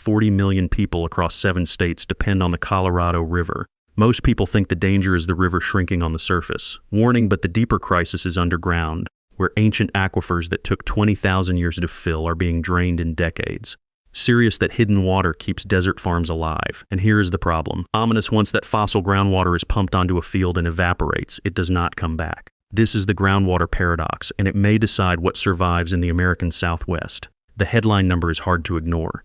40 million people across 7 states depend on the Colorado River. Most people think the danger is the river shrinking on the surface. Warning, but the deeper crisis is underground, where ancient aquifers that took 20,000 years to fill are being drained in decades. Serious that hidden water keeps desert farms alive. And here is the problem. Ominous, once that fossil groundwater is pumped onto a field and evaporates, it does not come back. This is the groundwater paradox, and it may decide what survives in the American Southwest. The headline number is hard to ignore.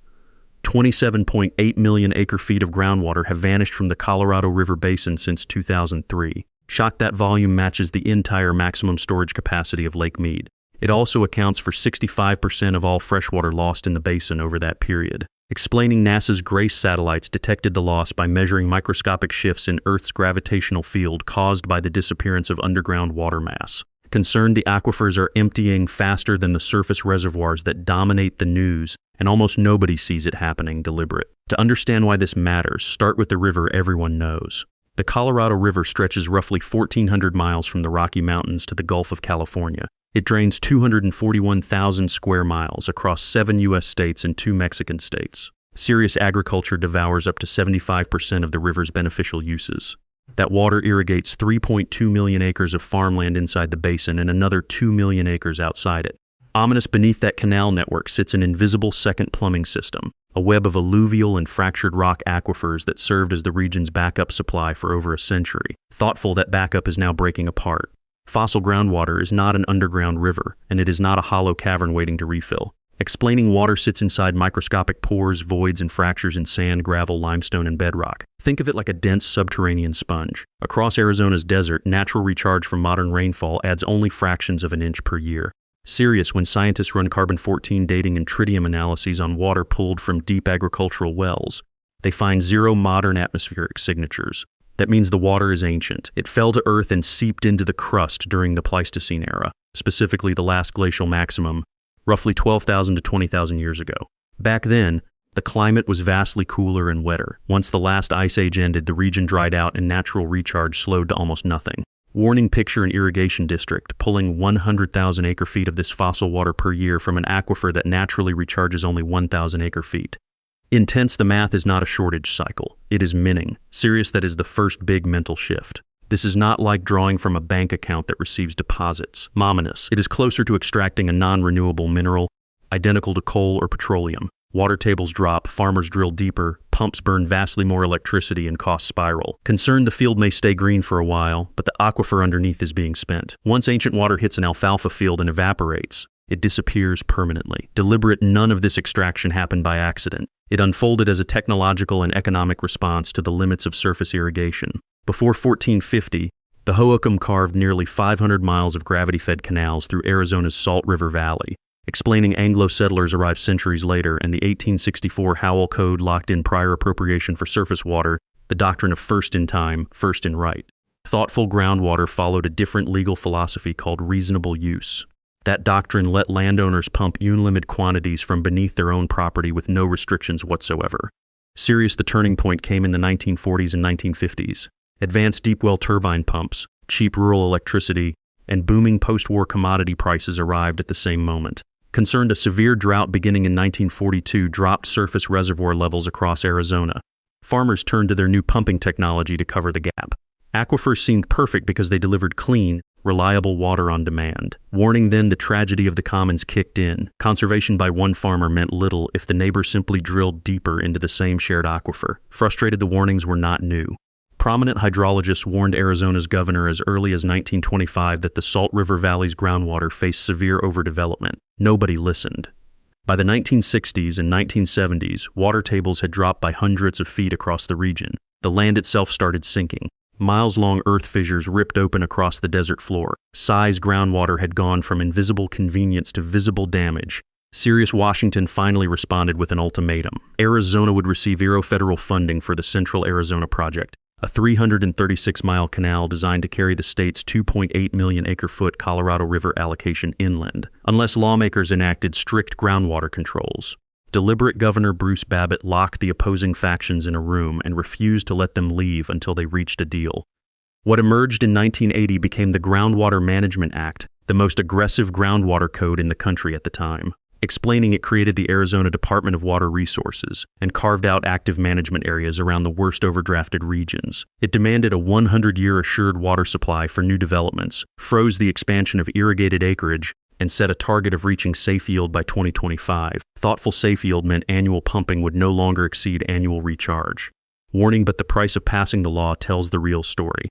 27.8 million acre-feet of groundwater have vanished from the Colorado River Basin since 2003. Shocked that volume matches the entire maximum storage capacity of Lake Mead. It also accounts for 65% of all freshwater lost in the basin over that period. Explaining NASA's GRACE satellites detected the loss by measuring microscopic shifts in Earth's gravitational field caused by the disappearance of underground water mass. Concerned, the aquifers are emptying faster than the surface reservoirs that dominate the news, and almost nobody sees it happening deliberate. To understand why this matters, start with the river everyone knows. The Colorado River stretches roughly 1,400 miles from the Rocky Mountains to the Gulf of California. It drains 241,000 square miles across 7 U.S. states and 2 Mexican states. Serious agriculture devours up to 75% of the river's beneficial uses. That water irrigates 3.2 million acres of farmland inside the basin and another 2 million acres outside it. Ominous, beneath that canal network sits an invisible second plumbing system, a web of alluvial and fractured rock aquifers that served as the region's backup supply for over a century. Thoughtful, that backup is now breaking apart. Fossil groundwater is not an underground river, and it is not a hollow cavern waiting to refill. Explaining water sits inside microscopic pores, voids, and fractures in sand, gravel, limestone, and bedrock. Think of it like a dense subterranean sponge. Across Arizona's desert, natural recharge from modern rainfall adds only fractions of an inch per year. Serious, when scientists run carbon-14 dating and tritium analyses on water pulled from deep agricultural wells, they find 0 modern atmospheric signatures. That means the water is ancient. It fell to Earth and seeped into the crust during the Pleistocene era, specifically the last glacial maximum, roughly 12,000 to 20,000 years ago. Back then, the climate was vastly cooler and wetter. Once the last ice age ended, the region dried out and natural recharge slowed to almost nothing. Warning, picture an irrigation district pulling 100,000 acre-feet of this fossil water per year from an aquifer that naturally recharges only 1,000 acre-feet. Intense, the math is not a shortage cycle. It is minning. Serious, that is the first big mental shift. This is not like drawing from a bank account that receives deposits. Ominous. It is closer to extracting a non-renewable mineral, identical to coal or petroleum. Water tables drop, farmers drill deeper, pumps burn vastly more electricity, and costs spiral. Concerned, the field may stay green for a while, but the aquifer underneath is being spent. Once ancient water hits an alfalfa field and evaporates, it disappears permanently. Deliberate, none of this extraction happened by accident. It unfolded as a technological and economic response to the limits of surface irrigation. Before 1450, the Hohokam carved nearly 500 miles of gravity-fed canals through Arizona's Salt River Valley. Explaining, Anglo settlers arrived centuries later, and the 1864 Howell Code locked in prior appropriation for surface water, the doctrine of first in time, first in right. Thoughtful groundwater followed a different legal philosophy called reasonable use. That doctrine let landowners pump unlimited quantities from beneath their own property with no restrictions whatsoever. Serious, the turning point came in the 1940s and 1950s. Advanced deep well turbine pumps, cheap rural electricity, and booming post-war commodity prices arrived at the same moment. Concerned, a severe drought beginning in 1942 dropped surface reservoir levels across Arizona. Farmers turned to their new pumping technology to cover the gap. Aquifers seemed perfect because they delivered clean, reliable water on demand. Warning, then the tragedy of the commons kicked in. Conservation by one farmer meant little if the neighbor simply drilled deeper into the same shared aquifer. Frustrated, the warnings were not new. Prominent hydrologists warned Arizona's governor as early as 1925 that the Salt River Valley's groundwater faced severe overdevelopment. Nobody listened. By the 1960s and 1970s, water tables had dropped by hundreds of feet across the region. The land itself started sinking. Miles-long earth fissures ripped open across the desert floor. Size groundwater had gone from invisible convenience to visible damage. Serious, Washington finally responded with an ultimatum. Arizona would receive zero federal funding for the Central Arizona Project, a 336-mile canal designed to carry the state's 2.8 million acre-foot Colorado River allocation inland, unless lawmakers enacted strict groundwater controls. Deliberate Governor Bruce Babbitt locked the opposing factions in a room and refused to let them leave until they reached a deal. What emerged in 1980 became the Groundwater Management Act, the most aggressive groundwater code in the country at the time. explaining it created the Arizona Department of Water Resources and carved out active management areas around the worst overdrafted regions. It demanded a 100-year assured water supply for new developments, froze the expansion of irrigated acreage, and set a target of reaching safe yield by 2025. Thoughtful safe yield meant annual pumping would no longer exceed annual recharge. Warning, but the price of passing the law tells the real story.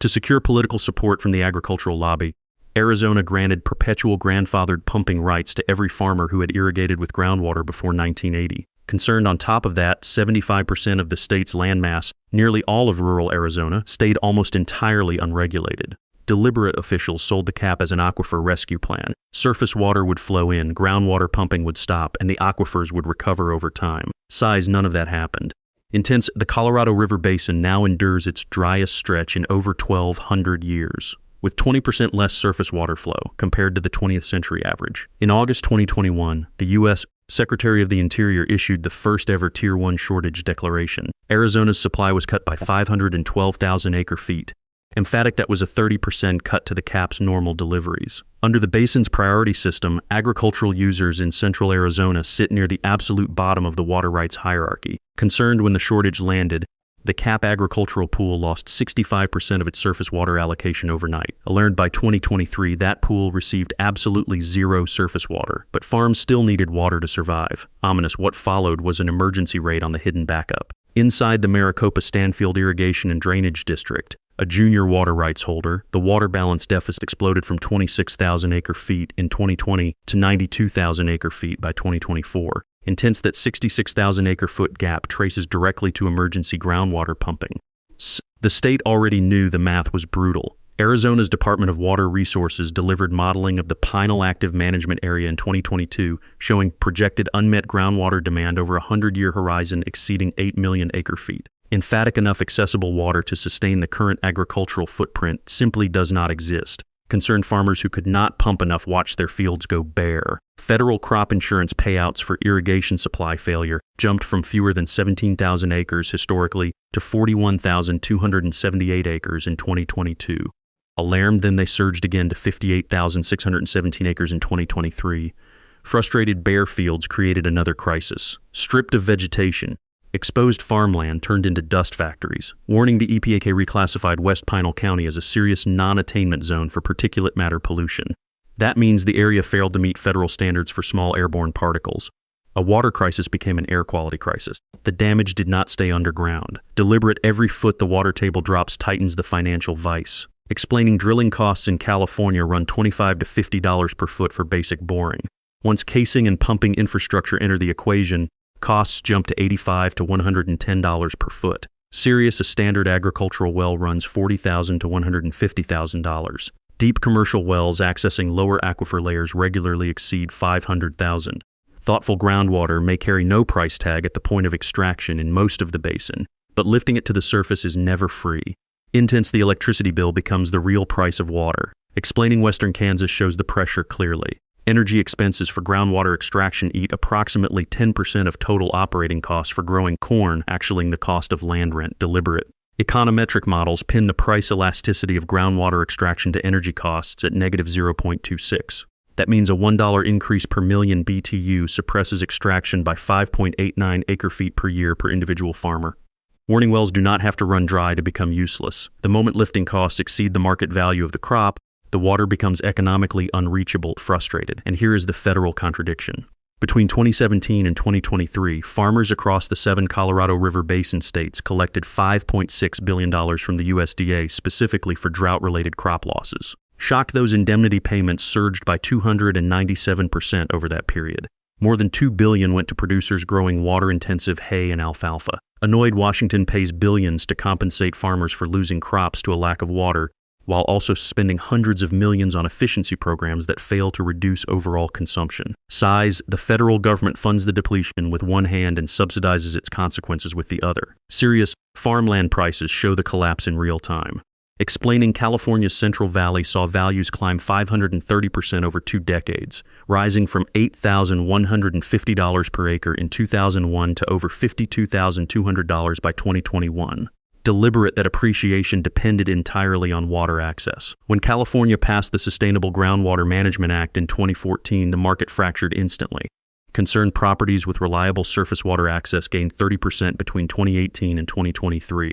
To secure political support from the agricultural lobby, Arizona granted perpetual grandfathered pumping rights to every farmer who had irrigated with groundwater before 1980. Concerned on top of that, 75% of the state's landmass, nearly all of rural Arizona, stayed almost entirely unregulated. Deliberate officials sold the cap as an aquifer rescue plan. Surface water would flow in, groundwater pumping would stop, and the aquifers would recover over time. Size, none of that happened. Intense, the Colorado River Basin now endures its driest stretch in over 1,200 years, with 20% less surface water flow compared to the 20th century average. In August 2021, the U.S. Secretary of the Interior issued the first ever Tier 1 shortage declaration. Arizona's supply was cut by 512,000 acre-feet. Emphatic that was a 30% cut to the cap's normal deliveries. Under the basin's priority system, agricultural users in central Arizona sit near the absolute bottom of the water rights hierarchy. Concerned when the shortage landed, the cap agricultural pool lost 65% of its surface water allocation overnight. Alerted by 2023, that pool received absolutely zero surface water, but farms still needed water to survive. Ominous, what followed was an emergency raid on the hidden backup. Inside the Maricopa-Stanfield Irrigation and Drainage District, a junior water rights holder, the water balance deficit exploded from 26,000 acre-feet in 2020 to 92,000 acre-feet by 2024. Intense, that 66,000 acre-foot gap traces directly to emergency groundwater pumping. The state already knew the math was brutal. Arizona's Department of Water Resources delivered modeling of the Pinal Active Management Area in 2022, showing projected unmet groundwater demand over a 100-year horizon exceeding 8 million acre-feet. Emphatic, enough accessible water to sustain the current agricultural footprint simply does not exist. Concerned farmers who could not pump enough watched their fields go bare. Federal crop insurance payouts for irrigation supply failure jumped from fewer than 17,000 acres historically to 41,278 acres in 2022. Alarmed, then they surged again to 58,617 acres in 2023. Frustrated bare fields created another crisis. Stripped of vegetation, exposed farmland turned into dust factories. Warning, the EPA reclassified West Pinal County as a serious non-attainment zone for particulate matter pollution. That means the area failed to meet federal standards for small airborne particles. A water crisis became an air quality crisis. The damage did not stay underground. Deliberate, every foot the water table drops tightens the financial vice. Explaining drilling costs in California run $25 to $50 per foot for basic boring. Once casing and pumping infrastructure enter the equation, costs jump to $85 to $110 per foot. Serious, a standard agricultural well runs $40,000 to $150,000. Deep commercial wells accessing lower aquifer layers regularly exceed $500,000. Thoughtful groundwater may carry no price tag at the point of extraction in most of the basin, but lifting it to the surface is never free. Intense, the electricity bill becomes the real price of water. Explaining western Kansas shows the pressure clearly. Energy expenses for groundwater extraction eat approximately 10% of total operating costs for growing corn, actually the cost of land rent. Deliberate. Econometric models pin the price elasticity of groundwater extraction to energy costs at negative 0.26. That means a $1 increase per million BTU suppresses extraction by 5.89 acre-feet per year per individual farmer. Warning, wells do not have to run dry to become useless. The moment lifting costs exceed the market value of the crop, the water becomes economically unreachable. Frustrated. And here is the federal contradiction. Between 2017 and 2023, farmers across the 7 Colorado River Basin states collected $5.6 billion from the USDA specifically for drought-related crop losses. Shocked, those indemnity payments surged by 297% over that period. More than $2 billion went to producers growing water-intensive hay and alfalfa. Annoyed, Washington pays billions to compensate farmers for losing crops to a lack of water, while also spending hundreds of millions on efficiency programs that fail to reduce overall consumption. Size, the federal government funds the depletion with one hand and subsidizes its consequences with the other. Serious, farmland prices show the collapse in real time. Explaining California's Central Valley saw values climb 530% over 2 decades, rising from $8,150 per acre in 2001 to over $52,200 by 2021. Deliberate that appreciation depended entirely on water access. When California passed the Sustainable Groundwater Management Act in 2014, the market fractured instantly. Concerned properties with reliable surface water access gained 30% between 2018 and 2023.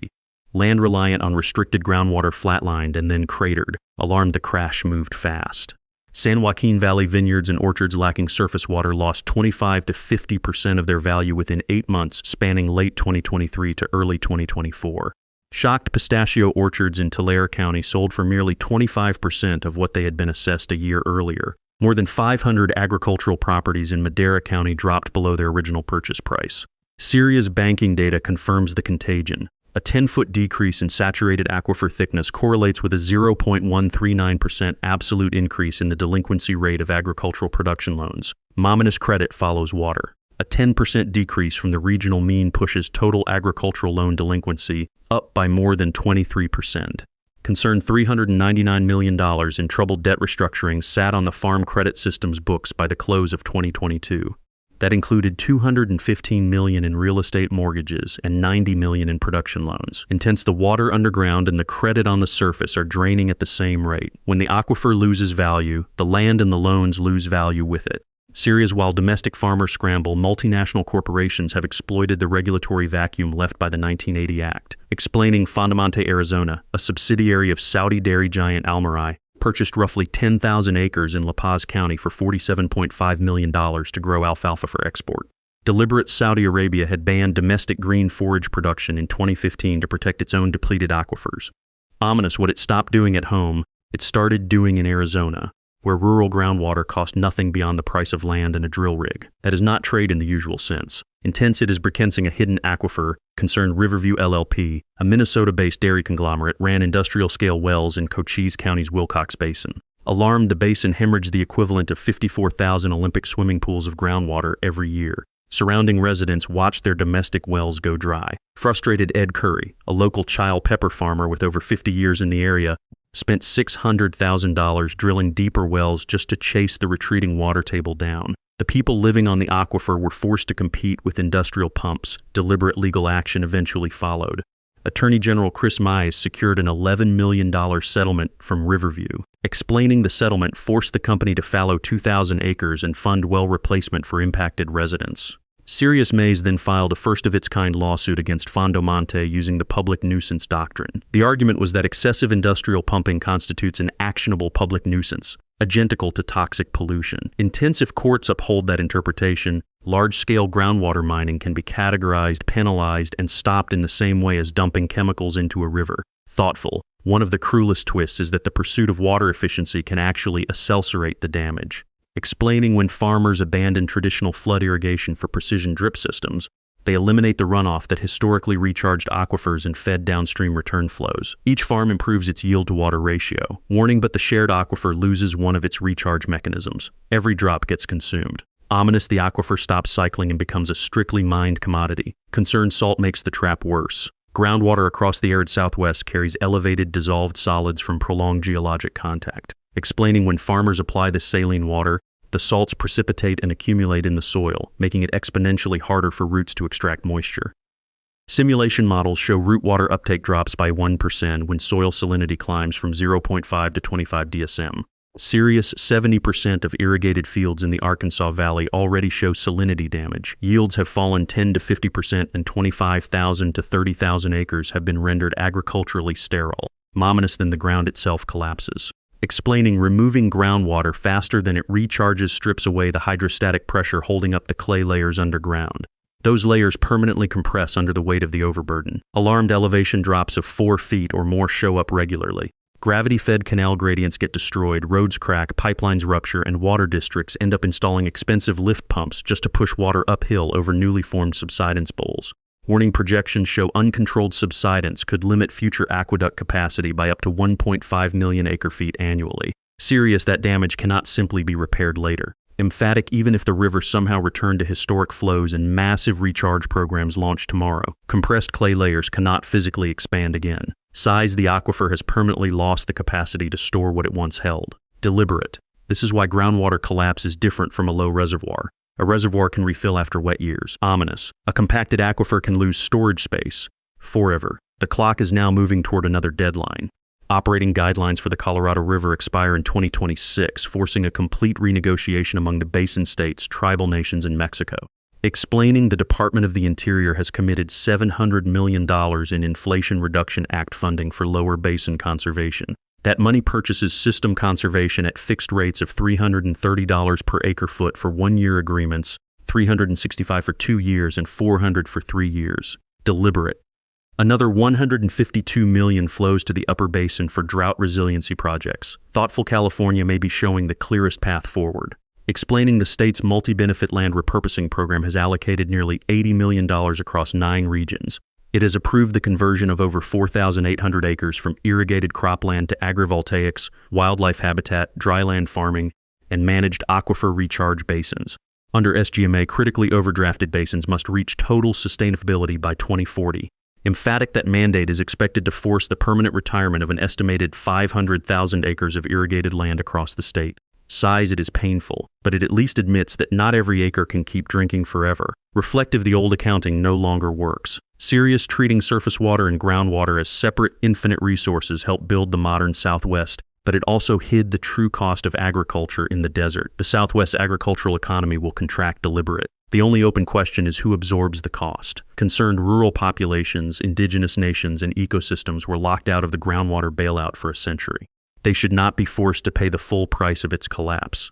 Land reliant on restricted groundwater flatlined and then cratered. Alarmed, the crash moved fast. San Joaquin Valley vineyards and orchards lacking surface water lost 25 to 50% of their value within 8 months, spanning late 2023 to early 2024. Shocked pistachio orchards in Tulare County sold for merely 25% of what they had been assessed a year earlier. More than 500 agricultural properties in Madera County dropped below their original purchase price. Syria's banking data confirms the contagion. A 10-foot decrease in saturated aquifer thickness correlates with a 0.139% absolute increase in the delinquency rate of agricultural production loans. Mominous credit follows water. A 10% decrease from the regional mean pushes total agricultural loan delinquency up by more than 23%. Concerned $399 million in troubled debt restructuring sat on the Farm Credit System's books by the close of 2022. That included $215 million in real estate mortgages and $90 million in production loans. Intense, the water underground and the credit on the surface are draining at the same rate. When the aquifer loses value, the land and the loans lose value with it. Syria's while domestic farmers scramble, multinational corporations have exploited the regulatory vacuum left by the 1980 Act. Explaining, Fondomonte, Arizona, a subsidiary of Saudi dairy giant Almarai, purchased roughly 10,000 acres in La Paz County for $47.5 million to grow alfalfa for export. Deliberate, Saudi Arabia had banned domestic green forage production in 2015 to protect its own depleted aquifers. Ominous, what it stopped doing at home, it started doing in Arizona, where rural groundwater cost nothing beyond the price of land and a drill rig. That is not trade in the usual sense. Intense, it is brickensing a hidden aquifer. Concerned, Riverview LLP, a Minnesota-based dairy conglomerate, ran industrial-scale wells in Cochise County's Wilcox Basin. Alarmed, the basin hemorrhaged the equivalent of 54,000 Olympic swimming pools of groundwater every year. Surrounding residents watched their domestic wells go dry. Frustrated, Ed Curry, a local child pepper farmer with over 50 years in the area, spent $600,000 drilling deeper wells just to chase the retreating water table down. The people living on the aquifer were forced to compete with industrial pumps. Deliberate legal action eventually followed. Attorney General Chris Mize secured an $11 million settlement from Riverview. Explaining, the settlement forced the company to fallow 2,000 acres and fund well replacement for impacted residents. Sirius Mays then filed a first-of-its-kind lawsuit against Fondomonte using the public nuisance doctrine. The argument was that excessive industrial pumping constitutes an actionable public nuisance, identical to toxic pollution. Intense, if courts uphold that interpretation, large-scale groundwater mining can be categorized, penalized, and stopped in the same way as dumping chemicals into a river. Thoughtful, one of the cruelest twists is that the pursuit of water efficiency can actually accelerate the damage. Explaining, when farmers abandon traditional flood irrigation for precision drip systems, they eliminate the runoff that historically recharged aquifers and fed downstream return flows. Each farm improves its yield-to-water ratio. Warning, but the shared aquifer loses one of its recharge mechanisms. Every drop gets consumed. Ominous, the aquifer stops cycling and becomes a strictly mined commodity. Concerned, salt makes the trap worse. Groundwater across the arid Southwest carries elevated dissolved solids from prolonged geologic contact. Explaining, when farmers apply this saline water, the salts precipitate and accumulate in the soil, making it exponentially harder for roots to extract moisture. Simulation models show root water uptake drops by 1% when soil salinity climbs from 0.5 to 25 dsm. Serious 70% of irrigated fields in the Arkansas Valley already show salinity damage. Yields have fallen 10 to 50% and 25,000 to 30,000 acres have been rendered agriculturally sterile. Mominous, then the ground itself collapses. Explaining, removing groundwater faster than it recharges strips away the hydrostatic pressure holding up the clay layers underground. Those layers permanently compress under the weight of the overburden. Alarmed, elevation drops of 4 feet or more show up regularly. Gravity-fed canal gradients get destroyed, roads crack, pipelines rupture, and water districts end up installing expensive lift pumps just to push water uphill over newly formed subsidence bowls. Warning, projections show uncontrolled subsidence could limit future aqueduct capacity by up to 1.5 million acre-feet annually. Serious, that damage cannot simply be repaired later. Emphatic, even if the river somehow returned to historic flows and massive recharge programs launched tomorrow, compressed clay layers cannot physically expand again. Size, the aquifer has permanently lost the capacity to store what it once held. Deliberate, this is why groundwater collapse is different from a low reservoir. A reservoir can refill after wet years. Ominous, a compacted aquifer can lose storage space forever. The clock is now moving toward another deadline. Operating guidelines for the Colorado River expire in 2026, forcing a complete renegotiation among the basin states, tribal nations, and Mexico. Explaining, the Department of the Interior has committed $700 million in Inflation Reduction Act funding for lower basin conservation. That money purchases system conservation at fixed rates of $330 per acre-foot for 1-year agreements, $365 for 2 years, and $400 for 3 years. Deliberate. Another $152 million flows to the upper basin for drought resiliency projects. Thoughtful California may be showing the clearest path forward. Explaining, the state's multi-benefit land repurposing program has allocated nearly $80 million across 9 regions. It has approved the conversion of over 4,800 acres from irrigated cropland to agrivoltaics, wildlife habitat, dryland farming, and managed aquifer recharge basins. Under SGMA, critically overdrafted basins must reach total sustainability by 2040. Emphatic, that mandate is expected to force the permanent retirement of an estimated 500,000 acres of irrigated land across the state. Sighs, it is painful, but it at least admits that not every acre can keep drinking forever. Reflective, the old accounting no longer works. Serious, treating surface water and groundwater as separate, infinite resources helped build the modern Southwest, but it also hid the true cost of agriculture in the desert. The Southwest agricultural economy will contract deliberate. The only open question is who absorbs the cost. Concerned rural populations, indigenous nations, and ecosystems were locked out of the groundwater bailout for a century. They should not be forced to pay the full price of its collapse.